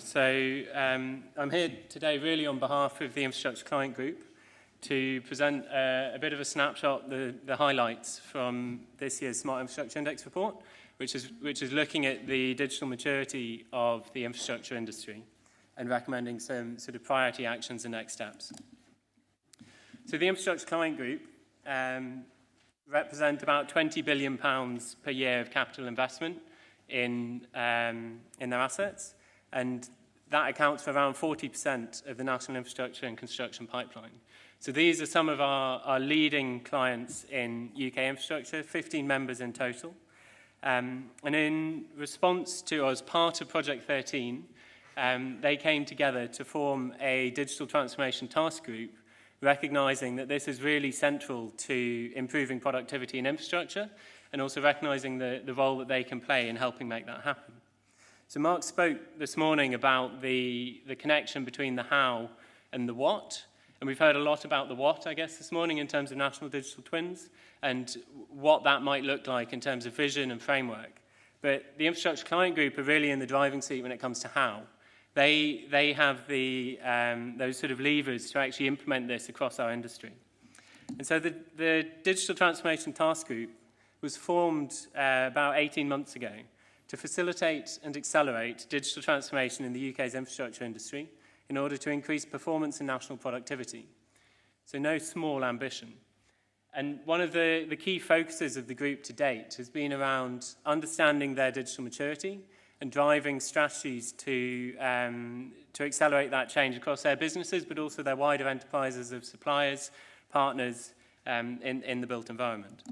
So I'm here today really on behalf of the Infrastructure Client Group to present a bit of a snapshot, the highlights from this year's Smart Infrastructure Index report, which is looking at the digital maturity of the infrastructure industry and recommending some sort of priority actions and next steps. So the Infrastructure Client Group represent about £20 billion per year of capital investment in their assets, and that accounts for around 40% of the national infrastructure and construction pipeline. So these are some of our leading clients in UK infrastructure, 15 members in total. And in response to, or as part of Project 13, they came together to form a digital transformation task group, recognising that this is really central to improving productivity in infrastructure and also recognising the role that they can play in helping make that happen. So Mark spoke this morning about the connection between the how and the what, and we've heard a lot about the what, I guess, this morning in terms of national digital twins and what that might look like in terms of vision and framework. But the Infrastructure Client Group are really in the driving seat when it comes to how. They have those sort of levers to actually implement this across our industry. And so the Digital Transformation Task Group was formed about 18 months ago to facilitate and accelerate digital transformation in the UK's infrastructure industry in order to increase performance and national productivity. So no small ambition. And one of the key focuses of the group to date has been around understanding their digital maturity and driving strategies to accelerate that change across their businesses, but also their wider enterprises of suppliers, partners in the built environment.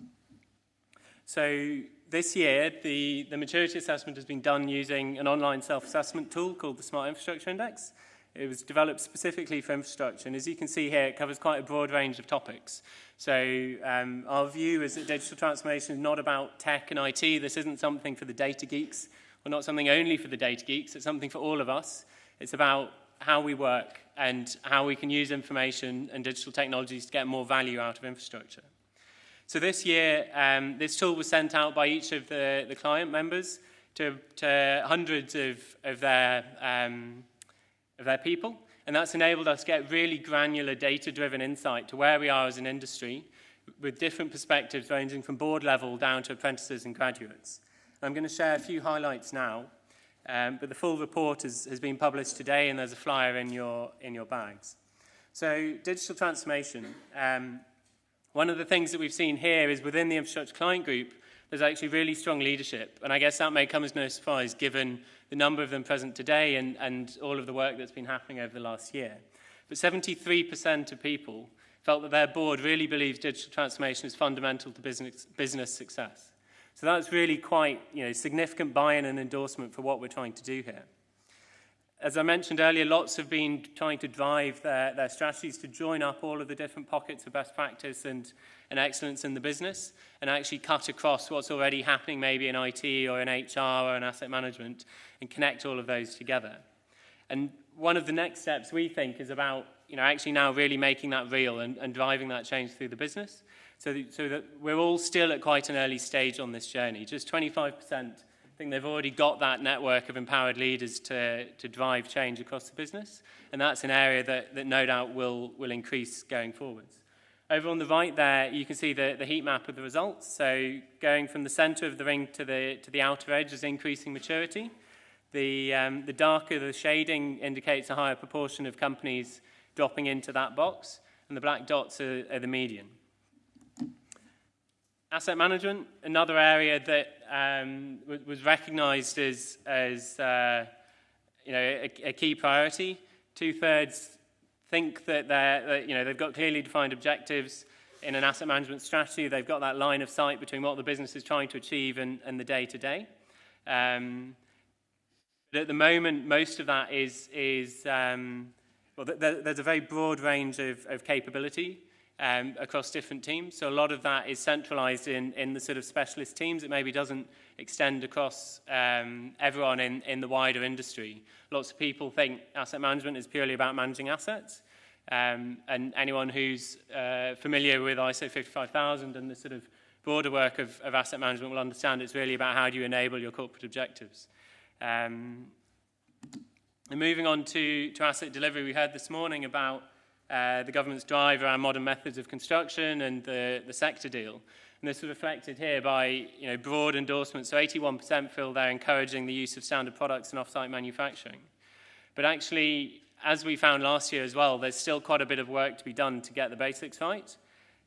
So this year, the maturity assessment has been done using an online self-assessment tool called the Smart Infrastructure Index. It was developed specifically for infrastructure, and as you can see here, it covers quite a broad range of topics. So our view is that digital transformation is not about tech and IT. This isn't something for the data geeks, or not something only for the data geeks. It's something for all of us. It's about how we work and how we can use information and digital technologies to get more value out of infrastructure. So this year, this tool was sent out by each of the client members to hundreds of their people, and that's enabled us to get really granular data-driven insight to where we are as an industry with different perspectives ranging from board level down to apprentices and graduates. I'm going to share a few highlights now, but the full report has been published today, and there's a flyer in your bags. So digital transformation. One of the things that we've seen here is within the Infrastructure Client Group, there's actually really strong leadership. And I guess that may come as no surprise given the number of them present today and all of the work that's been happening over the last year. But 73% of people felt that their board really believes digital transformation is fundamental to business success. So that's really quite significant buy-in and endorsement for what we're trying to do here. As I mentioned earlier, lots have been trying to drive their strategies to join up all of the different pockets of best practice and excellence in the business and actually cut across what's already happening maybe in IT or in HR or in asset management and connect all of those together. And one of the next steps we think is about actually now really making that real and driving that change through the business so that we're all still at quite an early stage on this journey. Just 25% think they've already got that network of empowered leaders to drive change across the business, and that's an area that no doubt will increase going forwards. Over on the right there, you can see the heat map of the results. So going from the centre of the ring to the outer edge is increasing maturity. The darker the shading indicates a higher proportion of companies dropping into that box, and the black dots are the median. Asset management, another area that was recognised as a key priority. 2/3 think that they've got clearly defined objectives in an asset management strategy. They've got that line of sight between what the business is trying to achieve and the day-to-day. But at the moment, most of that is there's a very broad range of capability across different teams. So a lot of that is centralised in the sort of specialist teams. It maybe doesn't extend across everyone in the wider industry. Lots of people think asset management is purely about managing assets. And anyone who's familiar with ISO 55000 and the sort of broader work of asset management will understand it's really about how do you enable your corporate objectives. And moving on to asset delivery, we heard this morning about the government's drive around modern methods of construction and the sector deal. And this is reflected here by broad endorsements. So 81% feel they're encouraging the use of standard products in off-site manufacturing. But actually, as we found last year as well, there's still quite a bit of work to be done to get the basics right.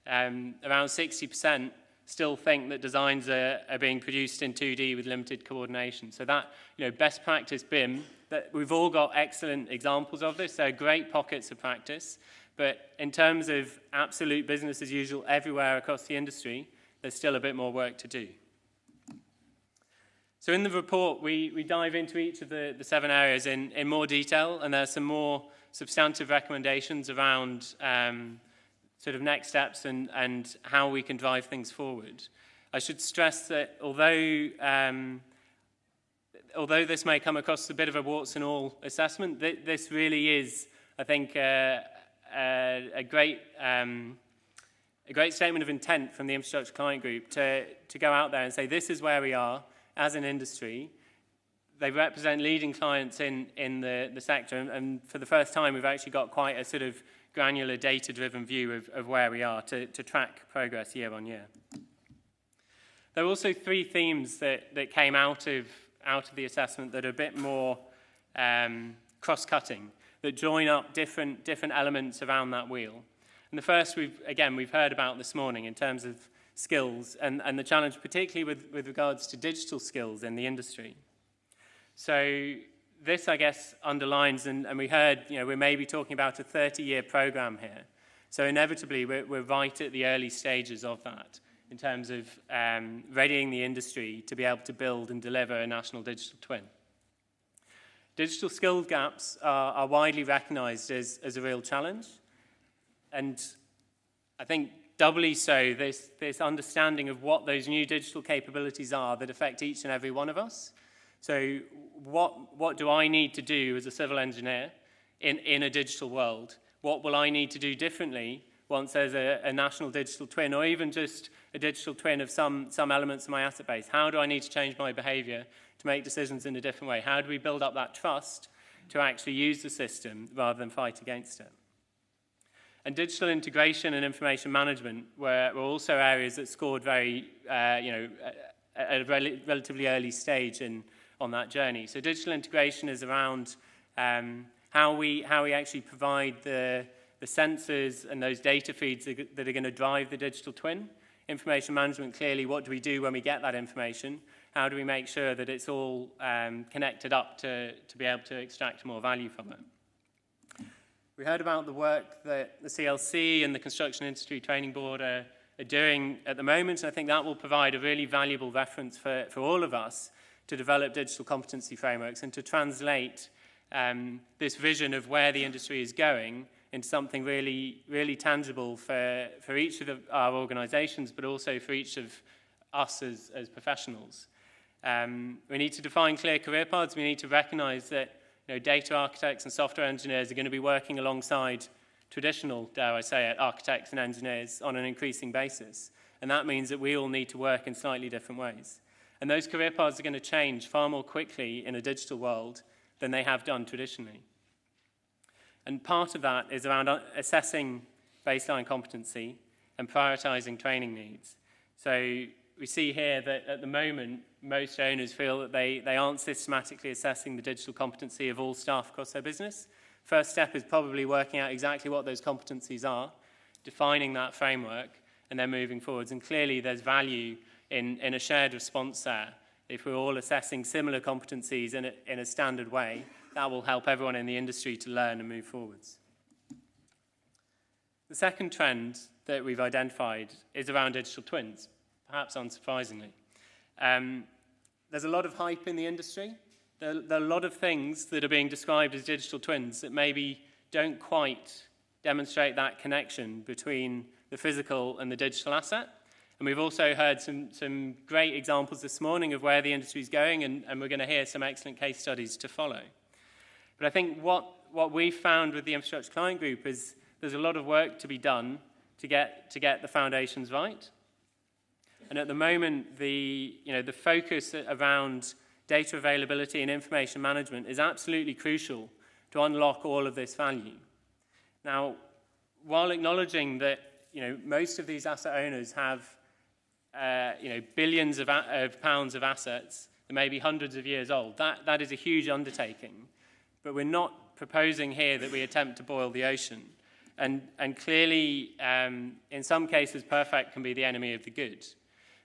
Around 60% still think that designs are being produced in 2D with limited coordination. So that, best practice BIM, that we've all got excellent examples of this. There are great pockets of practice. But in terms of absolute business as usual everywhere across the industry, there's still a bit more work to do. So in the report, we dive into each of the 7 areas in more detail, and there's some more substantive recommendations around sort of next steps and how we can drive things forward. I should stress that although this may come across a bit of a warts and all assessment, this really is, I think, a great statement of intent from the infrastructure client group to go out there and say, this is where we are as an industry. They represent leading clients in the sector, and for the first time, we've actually got quite a sort of granular data-driven view of where we are to track progress year on year. There are also 3 themes that came out of the assessment that are a bit more cross-cutting, that join up different elements around that wheel. And the first we've heard about this morning in terms of skills and the challenge particularly with regards to digital skills in the industry. So this, I guess, underlines, and we heard, we're maybe talking about a 30-year program here. So inevitably, we're right at the early stages of that in terms of readying the industry to be able to build and deliver a national digital twin. Digital skill gaps are widely recognised as a real challenge. And I think doubly so, this understanding of what those new digital capabilities are that affect each and every one of us. So what do I need to do as a civil engineer in a digital world? What will I need to do differently once there's a national digital twin, or even just a digital twin of some elements of my asset base? How do I need to change my behaviour to make decisions in a different way? How do we build up that trust to actually use the system rather than fight against it? And digital integration and information management were also areas that scored very, at a relatively early stage on that journey. So digital integration is around how we actually provide the sensors and those data feeds that are going to drive the digital twin. Information management, clearly, what do we do when we get that information? How do we make sure that it's all connected up to be able to extract more value from it? We heard about the work that the CLC and the Construction Industry Training Board are doing at the moment, and I think that will provide a really valuable reference for all of us to develop digital competency frameworks and to translate this vision of where the industry is going into something really, really tangible for each of our organisations, but also for each of us as professionals. We need to define clear career paths. We need to recognise that data architects and software engineers are going to be working alongside traditional, dare I say it, architects and engineers on an increasing basis. And that means that we all need to work in slightly different ways. And those career paths are going to change far more quickly in a digital world than they have done traditionally. And part of that is around assessing baseline competency and prioritising training needs. So we see here that at the moment, most owners feel that they aren't systematically assessing the digital competency of all staff across their business. First step is probably working out exactly what those competencies are, defining that framework, and then moving forwards. And clearly there's value in a shared response there. If we're all assessing similar competencies in a standard way, that will help everyone in the industry to learn and move forwards. The second trend that we've identified is around digital twins, perhaps unsurprisingly. There's a lot of hype in the industry. There are a lot of things that are being described as digital twins that maybe don't quite demonstrate that connection between the physical and the digital asset. And we've also heard some great examples this morning of where the industry is going, and we're going to hear some excellent case studies to follow. But I think what we've found with the infrastructure client group is there's a lot of work to be done to get the foundations right. And at the moment, the focus around data availability and information management is absolutely crucial to unlock all of this value. Now, while acknowledging that most of these asset owners have billions of pounds of assets that may be hundreds of years old, that is a huge undertaking. But we're not proposing here that we attempt to boil the ocean. And clearly, in some cases, perfect can be the enemy of the good.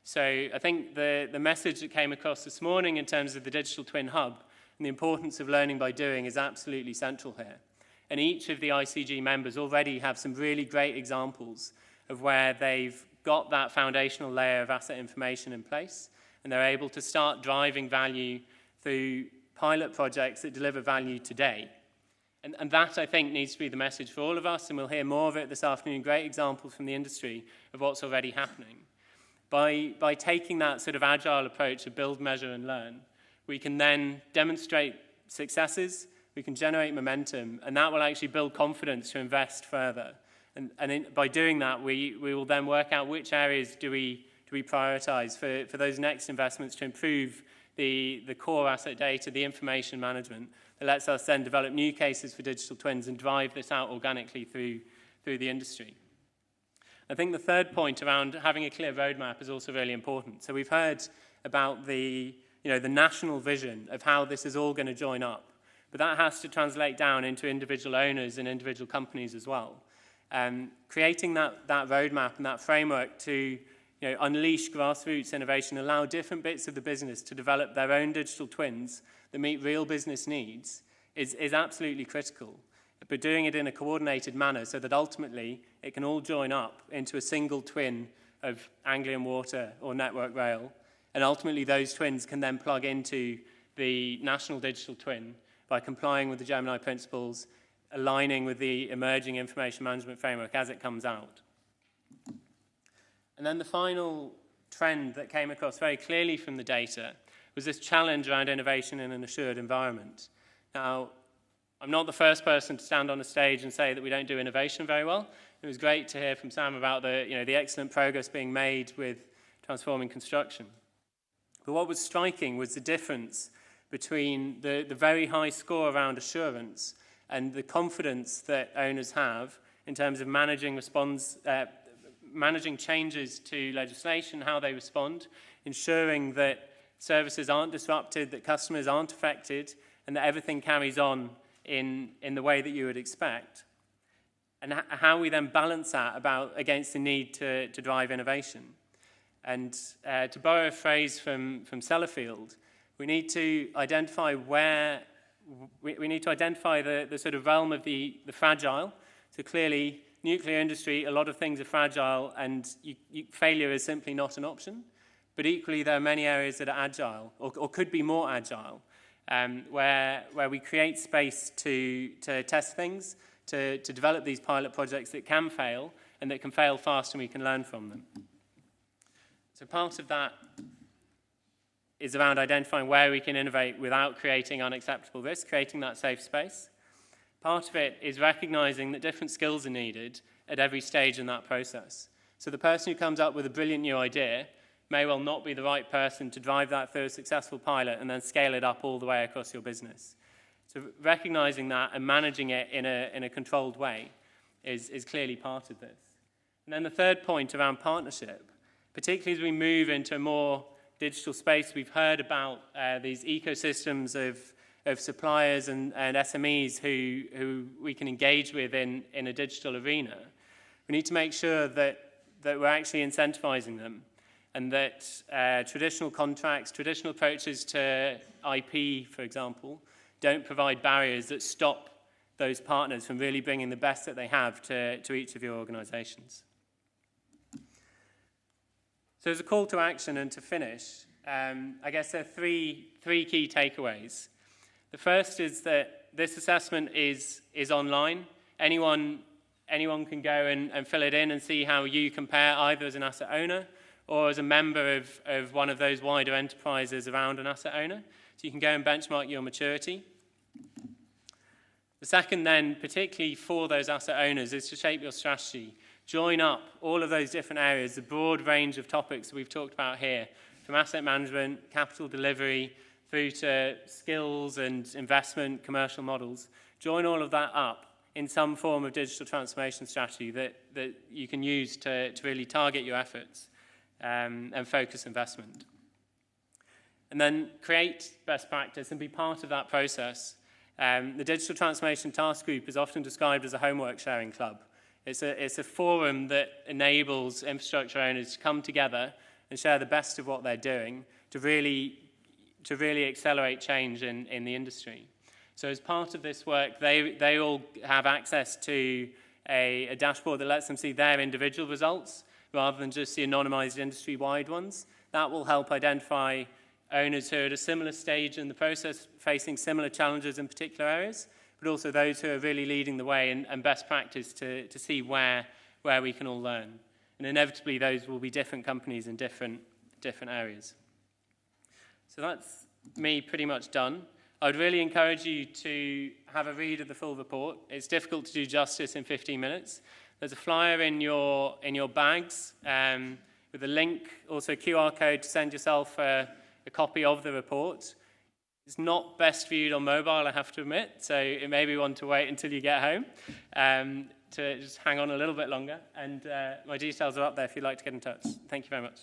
So I think the message that came across this morning in terms of the Digital Twin Hub and the importance of learning by doing is absolutely central here. And each of the ICG members already have some really great examples of where they've got that foundational layer of asset information in place, and they're able to start driving value through pilot projects that deliver value today. And that, I think, needs to be the message for all of us, and we'll hear more of it this afternoon, great examples from the industry of what's already happening. By taking that sort of agile approach of build, measure, and learn, we can then demonstrate successes, we can generate momentum, and that will actually build confidence to invest further. And by doing that, we will then work out which areas do we prioritize for those next investments to improve the core asset data, the information management, that lets us then develop new cases for digital twins and drive this out organically through the industry. I think the third point around having a clear roadmap is also really important. So we've heard about the national vision of how this is all going to join up, but that has to translate down into individual owners and individual companies as well. Creating that roadmap and that framework to unleash grassroots innovation, allow different bits of the business to develop their own digital twins that meet real business needs is absolutely critical. But doing it in a coordinated manner so that ultimately it can all join up into a single twin of Anglian Water or Network Rail, and ultimately those twins can then plug into the national digital twin by complying with the Gemini principles, aligning with the emerging information management framework as it comes out. And then the final trend that came across very clearly from the data was this challenge around innovation in an assured environment. Now, I'm not the first person to stand on a stage and say that we don't do innovation very well. It was great to hear from Sam about the excellent progress being made with transforming construction. But what was striking was the difference between the very high score around assurance and the confidence that owners have in terms of managing changes to legislation, how they respond, ensuring that services aren't disrupted, that customers aren't affected, and that everything carries on in the way that you would expect. And how we then balance that against the need to drive innovation. And to borrow a phrase from Sellafield, we need to identify the sort of realm of the fragile. So clearly, nuclear industry, a lot of things are fragile, and failure is simply not an option. But equally, there are many areas that are agile, or could be more agile, where we create space to test things, to develop these pilot projects that can fail, and that can fail fast, and we can learn from them. So part of that is around identifying where we can innovate without creating unacceptable risk, creating that safe space. Part of it is recognizing that different skills are needed at every stage in that process. So the person who comes up with a brilliant new idea may well not be the right person to drive that through a successful pilot and then scale it up all the way across your business. So recognizing that and managing it in a controlled way is clearly part of this. And then the third point around partnership, particularly as we move into a more digital space, we've heard about these ecosystems of suppliers and SMEs who we can engage with in a digital arena. We need to make sure that we're actually incentivizing them, and that traditional contracts, traditional approaches to IP, for example, don't provide barriers that stop those partners from really bringing the best that they have to each of your organizations. So as a call to action and to finish, I guess there are three key takeaways. The first is that this assessment is online. Anyone can go and fill it in and see how you compare either as an asset owner or as a member of one of those wider enterprises around an asset owner. So you can go and benchmark your maturity. The second then, particularly for those asset owners, is to shape your strategy. Join up all of those different areas, the broad range of topics we've talked about here, from asset management, capital delivery, through to skills and investment, commercial models. Join all of that up in some form of digital transformation strategy that you can use to really target your efforts and focus investment. And then create best practice and be part of that process. The Digital Transformation Task Group is often described as a homework sharing club. It's a forum that enables infrastructure owners to come together and share the best of what they're doing to really accelerate change in the industry. So as part of this work, they all have access to a dashboard that lets them see their individual results rather than just the anonymized industry-wide ones. That will help identify owners who are at a similar stage in the process, facing similar challenges in particular areas, but also those who are really leading the way and best practice to see where we can all learn. And inevitably, those will be different companies in different areas. So that's me pretty much done. I would really encourage you to have a read of the full report. It's difficult to do justice in 15 minutes. There's a flyer in your bags with a link, also a QR code to send yourself a copy of the report. It's not best viewed on mobile, I have to admit, so it may be one to wait until you get home to just hang on a little bit longer. And my details are up there if you'd like to get in touch. Thank you very much.